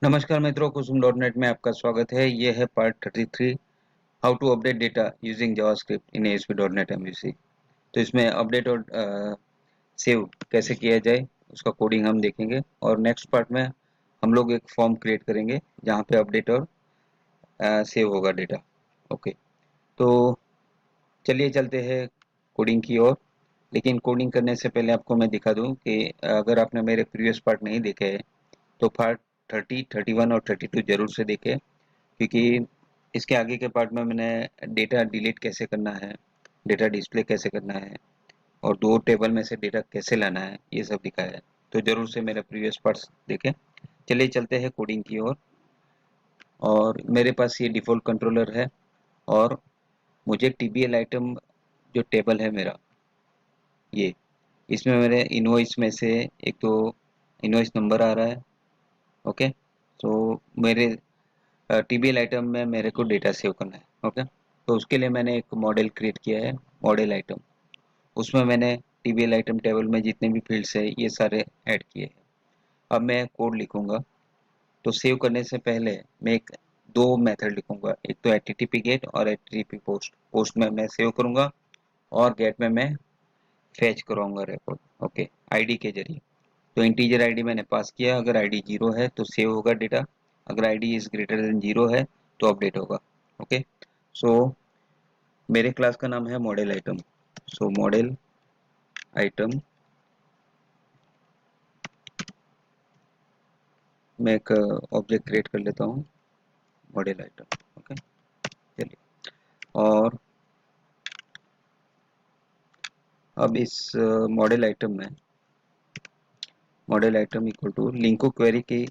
नमस्कार मित्रों, कुसुम dot net में आपका स्वागत है। ये है part 33, how to update data using JavaScript in ASP dot NET MVC. तो इसमें अपडेट और सेव कैसे किया जाए उसका कोडिंग हम देखेंगे, और नेक्स्ट पार्ट में हम लोग एक फॉर्म क्रिएट करेंगे जहाँ पे अपडेट और सेव होगा डेटा। ओके, तो चलिए चलते हैं कोडिंग की ओर। लेकिन कोडिंग करने से पहले आपको मैं दिखा दूं कि अगर आपने मेरे प्रीवियस पार्ट नहीं देखे हैं तो पार्ट 30, 31 और 32 जरूर से देखें, क्योंकि इसके आगे के पार्ट में मैंने डेटा डिलीट कैसे करना है, डेटा डिस्प्ले कैसे करना है और दो टेबल में से डेटा कैसे लाना है, ये सब दिखाया है। तो जरूर से मेरे प्रीवियस पार्ट्स देखें। चलिए चलते हैं कोडिंग की ओर। और मेरे पास ये डिफ़ॉल्ट कंट्रोलर है, और मुझे टीबीएल आइटम जो टेबल है मेरा, ये इसमें मेरे इनवॉइस में से एक तो इनवॉइस नंबर आ रहा है। ओके, तो मेरे टीबीएल आइटम में मेरे को डेटा सेव करना है। ओके, तो उसके लिए मैंने एक मॉडल क्रिएट किया है, मॉडल आइटम। उसमें मैंने टीबीएल आइटम टेबल में जितने भी फील्ड्स है ये सारे ऐड किए हैं। अब मैं कोड लिखूंगा। तो सेव करने से पहले मैं एक दो मेथड लिखूंगा, एक तो एचटीटीपी गेट और एचटीटीपी पोस्ट। पोस्ट में मैं सेव करूंगा और गेट में मैं फैच कराऊंगा रिकॉर्ड। ओके, आईडी के जरिए। तो इंटीजर आईडी मैंने पास किया, अगर आईडी 0 है तो सेव होगा डेटा, अगर आईडी इज ग्रेटर देन 0 है तो अपडेट होगा। ओके, सो मेरे क्लास का नाम है मॉडल आइटम। सो मॉडल आइटम, मैं एक ऑब्जेक्ट क्रिएट कर लेता हूँ, मॉडल आइटम। ओके, चलिए। और अब इस मॉडल आइटम में model item equal to LINQ query की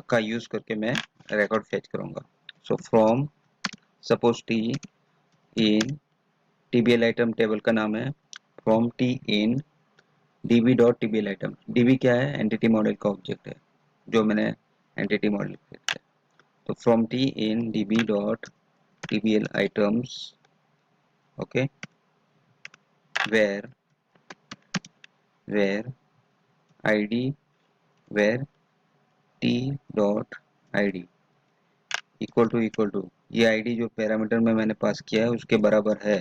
का यूज करके मैं रिकॉर्ड फेच करूंगा। So from suppose T in TBL item table का नाम है from T in DB dot TBL item. DB क्या है? एंटिटी मॉडल का ऑब्जेक्ट है जो मैंने एंटिटी मॉडल क्रिएट किया। तो from T in DB dot TBL items, okay, where where ID where T dot ID equal to ये ID जो पैरामीटर में मैंने पास किया है उसके बराबर है।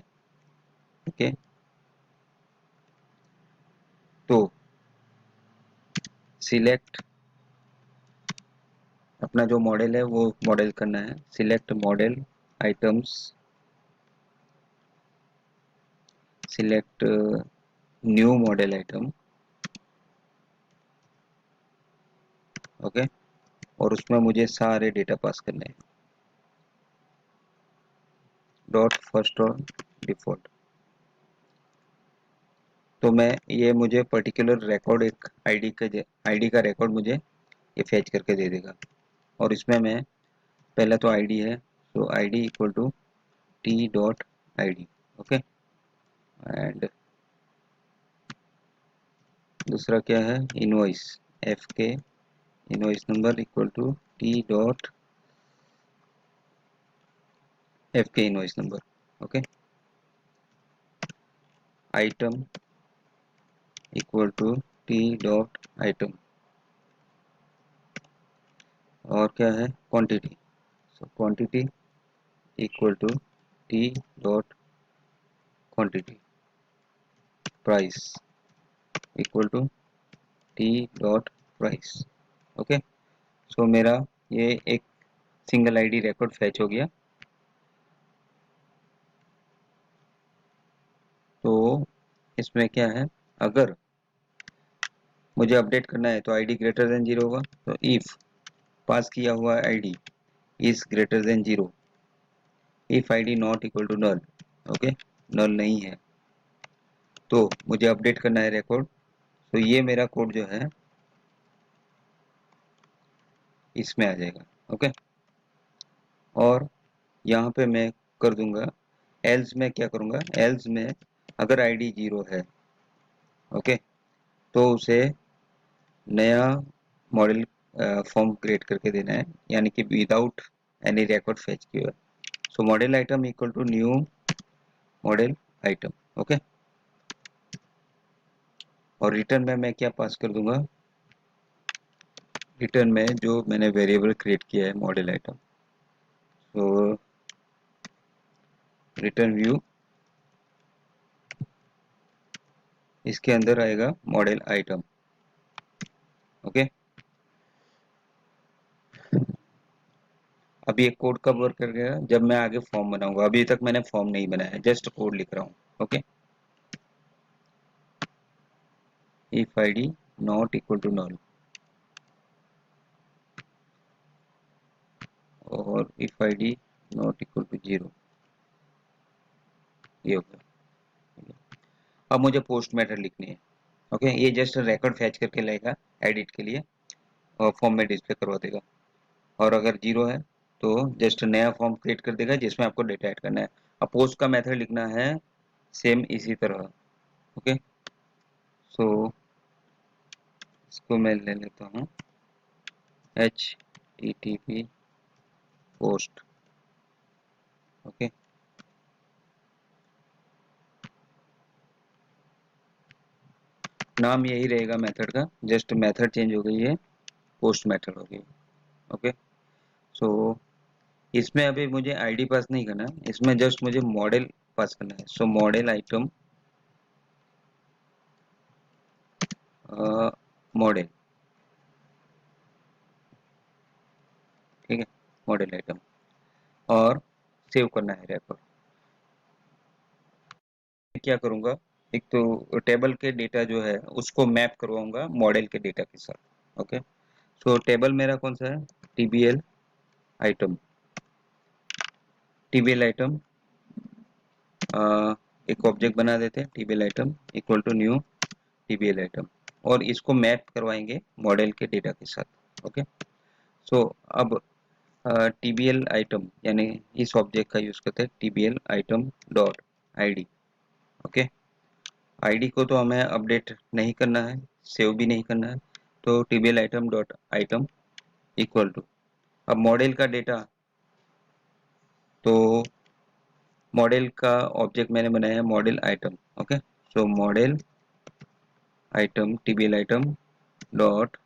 ओके, तो सिलेक्ट अपना जो मॉडल है वो मॉडल करना है। Select model items, select new model item. Okay, और उसमें मुझे सारे डेटा पास करने हैं, डॉट फर्स्ट और डिफॉल्ट। तो मैं ये मुझे पर्टिकुलर रिकॉर्ड एक आईडी का रिकॉर्ड मुझे ये फेच करके दे देगा। और इसमें मैं पहला तो आईडी है, तो ID equal to T dot ID. Okay, and दूसरा क्या है? Invoice, F K invoice number equal to T dot F K invoice number. Okay, item equal to T dot item, और क्या है? Quantity. So quantity equal to T dot quantity. Price equal to T dot price. Okay, so मेरा ये एक single ID record fetch हो गया। तो इसमें क्या है? अगर मुझे अपडेट करना है तो आईडी ग्रेटर देन 0 होगा। तो इफ पास किया हुआ ID is greater than 0, if ID not equal to null, okay, null नहीं है, तो मुझे अपडेट करना है रिकॉर्ड। तो ये मेरा कोड जो है इसमें आ जाएगा। ओके, और यहाँ पे मैं कर दूंगा एल्स में क्या करूँगा? एल्स में अगर आईडी 0 है, ओके, तो उसे नया मॉडल फॉर्म क्रिएट करके देना है, यानी कि विदाउट एनी रिकॉर्ड फेच किया हुआ। So model item equal to new model item. Okay, और रिटर्न में मैं क्या पास कर दूंगा? रिटर्न में जो मैंने वेरिएबल क्रिएट किया है मॉडल आइटम, तो रिटर्न व्यू, इसके अंदर आएगा मॉडल आइटम। ओके, अभी एक कोड कब वर्क करेगा, जब मैं आगे फॉर्म बनाऊंगा। अभी तक मैंने फॉर्म नहीं बनाया, जस्ट कोड लिख रहा हूँ। Okay, if id not equal to null और if id not equal to 0, ये हो गया। अब मुझे पोस्ट मेथड लिखनी है। ओके, ये जस्ट रिकॉर्ड फैच करके लाएगा एडिट के लिए और फॉर्म में डिस्प्ले करवा देगा। और अगर 0 है तो जस्ट नया फॉर्म क्रिएट कर देगा जिसमें आपको डेटा ऐड करना है। अब पोस्ट का मेथड लिखना है सेम इसी तरह। ओके, सो इसको मैं ले लेता हूँ http पोस्ट। ओके, नाम यही रहेगा मेथड का, जस्ट मेथड चेंज हो गई है, पोस्ट मेथड हो गई। ओके, सो इसमें अभी मुझे आईडी पास नहीं करना है, इसमें जस्ट मुझे मॉडल पास करना है। सो मॉडल आइटम मॉडल, ठीक है, मॉडल आइटम, और सेव करना है रेकॉर्ड। क्या करूंगा, एक तो टेबल के डेटा जो है उसको मैप करवाऊंगा मॉडल के डेटा के साथ। ओके, सो टेबल मेरा कौन सा है, टीबीएल आइटम। टीबीएल आइटम एक ऑब्जेक्ट बना देते हैं, TBL item equal to new TBL item, और इसको मैप करवाएंगे मॉडल के डेटा के साथ। ओके, सो अब टीबीएल आइटम यानी इस ऑब्जेक्ट का यूज करते हैं, TBL item dot ID. Okay, ID को तो हमें अपडेट नहीं करना है, सेव भी नहीं करना है, तो TBL item dot item equal to, अब मॉडल का डेटा, तो मॉडल का ऑब्जेक्ट मैंने बनाया है model item. Okay, so model item TBL item dot,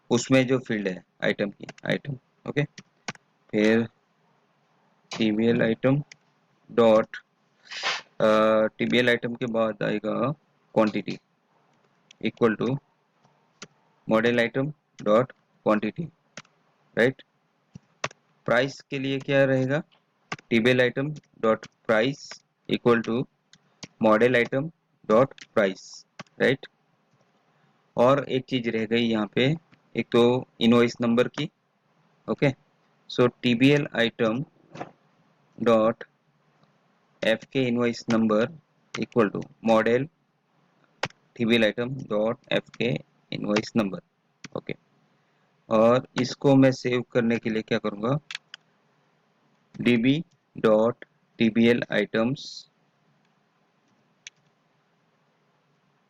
उसमें जो फील्ड है आइटम की, आइटम। ओके, फिर TBL item dot, TBL item के बाद आएगा quantity equal to model item dot quantity, right. Price के लिए क्या रहेगा, TBL item dot price equal to model item dot price, right. और एक चीज रह गई यहाँ पे, एक तो इनवॉइस नंबर की। Okay, so TBL item dot F K invoice number equal to model TBL item dot F K invoice number. Okay, और इसको मैं सेव करने के लिए क्या करूँगा, db dot TBL items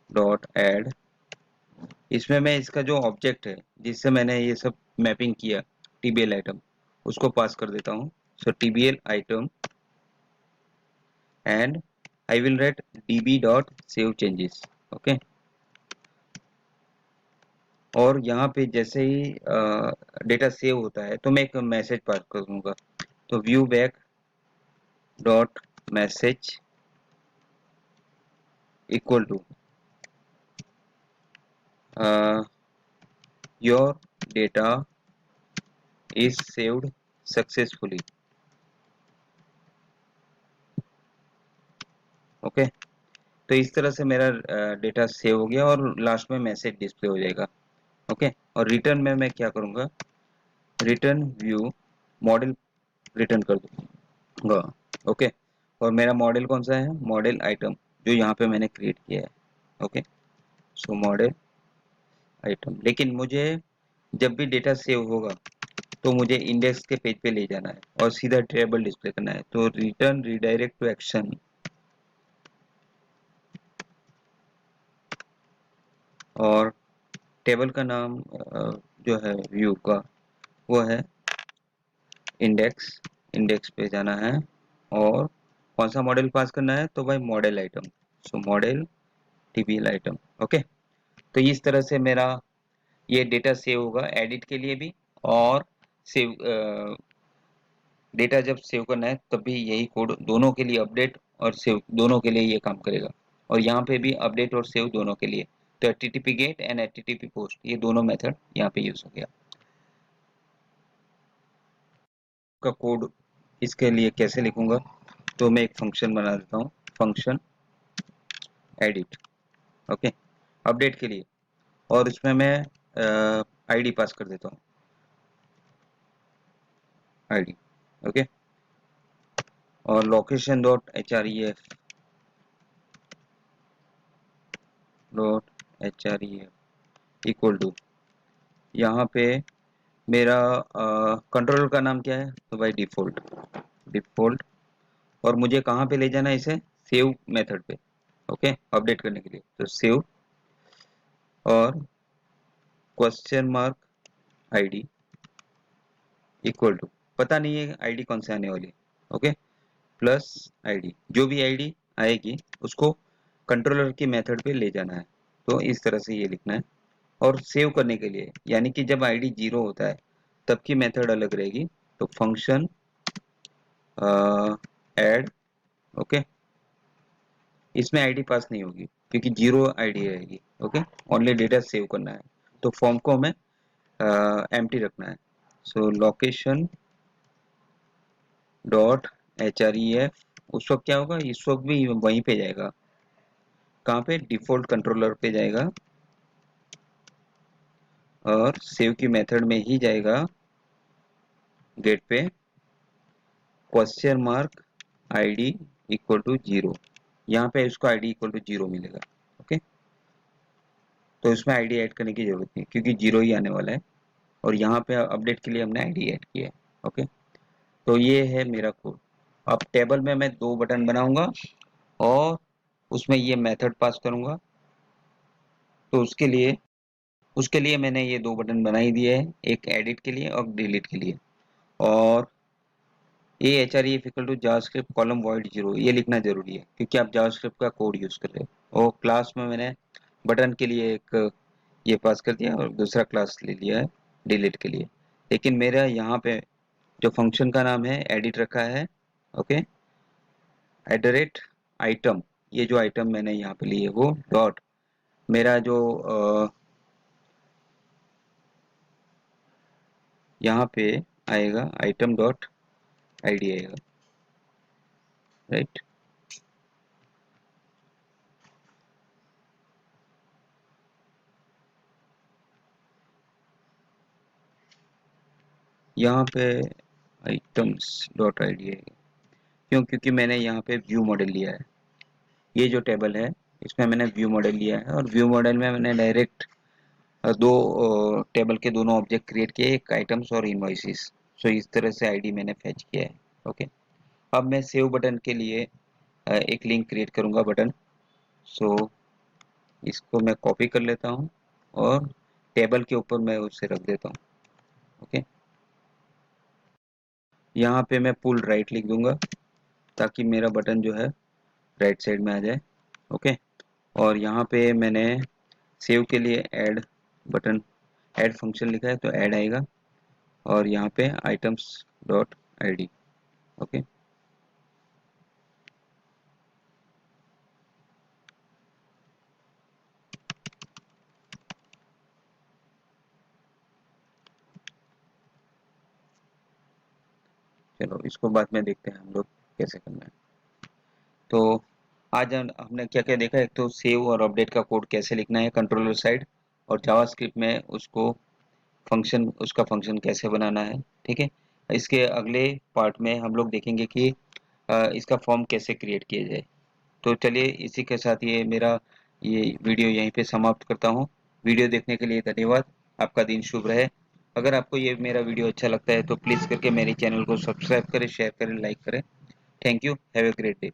dot add, इसमें मैं इसका जो ऑब्जेक्ट है जिससे मैंने ये सब मैपिंग किया टीबीएल आइटम, उसको पास कर देता हूँ। So TBL item and I will write db dot save changes. Okay, और यहाँ पे जैसे ही डेटा सेव होता है तो मैं एक मैसेज पास करूँगा, तो view bag dot message equal to your data is saved successfully. Okay, तो इस तरह से मेरा डेटा सेव हो गया और लास्ट में मैसेज डिस्प्ले हो जाएगा। ओके, और रिटर्न में मैं क्या करूँगा, रिटर्न व्यू मॉडल रिटर्न कर दूंगा। ओके, और मेरा मॉडल कौन सा है, मॉडल आइटम, जो यहाँ पे मैंने क्रिएट किया है। ओके, सो मॉडल आइटम, लेकिन मुझे जब भी डेटा सेव होगा तो मुझे इंडेक्स के पेज पे ले जाना है और सीधा टेबल डिस्प्ले करना है, तो रिटर्न रिडायरेक्ट टू एक्शन, और टेबल का नाम जो है व्यू का वो है इंडेक्स, इंडेक्स पे जाना है, और कौन सा मॉडल पास करना है, तो भाई मॉडल आइटम, सो मॉडल टीबीएल आइटम। ओके, तो इस तरह से मेरा ये डेटा सेव होगा एडिट के लिए भी, और सेव डेटा जब सेव करना है तब भी यही कोड दोनों के लिए, अपडेट और सेव दोनों के लिए ये काम करेगा। और यहाँ पे भी अपडेट और सेव दोनों के लिए, तो http get and http post ये दोनों मेथड यहाँ पे यूज हो गया। का कोड इसके लिए कैसे लिखूंगा, तो मैं एक फंक्शन बना देता हूँ, फंक्शन एडिट, ओके, अपडेट के लिए, और इसमें मैं आईडी पास कर देता हूँ, आईडी, ओके, और location dot href dot href equal to, यहाँ पे मेरा कंट्रोलर का नाम क्या है, तो भाई डिफॉल्ट, डिफॉल्ट, और मुझे कहाँ पे ले जाना है इसे, सेव मेथड पे, ओके, अपडेट करने के लिए, तो सेव और question mark ID equal to, पता नहीं है आईडी कौन से आने वाली है, ओके, प्लस आईडी, जो भी आईडी आएगी उसको कंट्रोलर की मेथड पे ले जाना है, तो इस तरह से ये लिखना है। और सेव करने के लिए, यानी कि जब आईडी 0 होता है तब की मेथड अलग रहेगी, तो फंक्शन ऐड, ओके, इसमें आईडी पास नहीं होगी क्योंकि 0 आईडी रहेगी, ओके, ओनली डेटा सेव करना है, तो फॉर्म को हमें एम्प्टी रखना है। सो लोकेशन डॉट href, उस वक्त क्या होगा, इस वक्त भी वहीं पे जाएगा, कहाँ पे, डिफॉल्ट कंट्रोलर पे जाएगा, और सेव की मेथड में ही जाएगा, गेट पे question mark ID equal to 0, यहाँ पे इसको आईडी इक्वल टू 0 मिलेगा, ओके, तो इसमें आईडी ऐड करने की जरूरत नहीं क्योंकि 0 ही आने वाला है, और यहाँ पे अपडेट के लिए हमने आईडी ऐड किया है, ओके, तो ये है मेरा कोड। अब टेबल में मैं 2 बटन बनाऊंगा और उसमें ये मेथड पास करूंगा, तो उसके लिए मैंने ये 2 बटन बना ही दिए हैं, एक एडिट के लिए और डिलीट के लिए, और ये href equal to JavaScript column void 0 ये लिखना जरूरी है क्योंकि आप जावास्क्रिप्ट का कोड यूज कर रहे हो। और क्लास में मैंने बटन के लिए एक ये पास कर दिया और दूसरा क्लास ले लिया है डिलीट के लिए, लेकिन मेरा यहाँ पे जो फंक्शन का नाम है एडिट रखा है, ओके, @आइटम, ये जो आइटम मैंने यहाँ पे लिए वो डॉट, मेरा जो यहाँ पे आएगा आइटम डॉट आईडी आएगा, राइट, यहाँ पे आइटम्स डॉट आईडी आएगा, क्यों, क्योंकि मैंने यहाँ पे व्यू मॉडल लिया है, ये जो टेबल है इसमें मैंने व्यू मॉडल लिया है, और व्यू मॉडल में मैंने डायरेक्ट दो टेबल के दोनों ऑब्जेक्ट क्रिएट किए, एक आइटम्स और इनवॉइसेस, सो इस तरह से आईडी मैंने फेच किया है, ओके। अब मैं सेव बटन के लिए एक लिंक क्रिएट करूंगा बटन, सो इसको मैं कॉपी कर लेता हूँ और टेबल के ऊपर मैं उसे रख देता हूँ, ओके, यहाँ पे मैं पुल राइट लिख दूंगा ताकि मेरा बटन जो है राइट साइड में आ जाए, ओके, और यहाँ पे मैंने सेव के लिए ऐड बटन, ऐड फंक्शन लिखा है तो ऐड आएगा, और यहाँ पे आइटम्स डॉट आईडी, ओके, चलो इसको बाद में देखते हैं हम लोग कैसे करना है। तो आज हमने क्या क्या देखा, एक तो सेव और अपडेट का कोड कैसे लिखना है कंट्रोलर साइड, और जावास्क्रिप्ट में उसको फंक्शन, उसका फंक्शन कैसे बनाना है, ठीक है। इसके अगले पार्ट में हम लोग देखेंगे कि इसका फॉर्म कैसे क्रिएट किया जाए। तो चलिए इसी के साथ ये मेरा ये वीडियो यहीं पे समाप्त करता हूँ। वीडियो देखने के लिए धन्यवाद, आपका दिन शुभ रहे। अगर आपको ये मेरा वीडियो अच्छा लगता है तो प्लीज़ करके मेरे चैनल को सब्सक्राइब करें, शेयर करें, लाइक करें। Thank you, have a great day.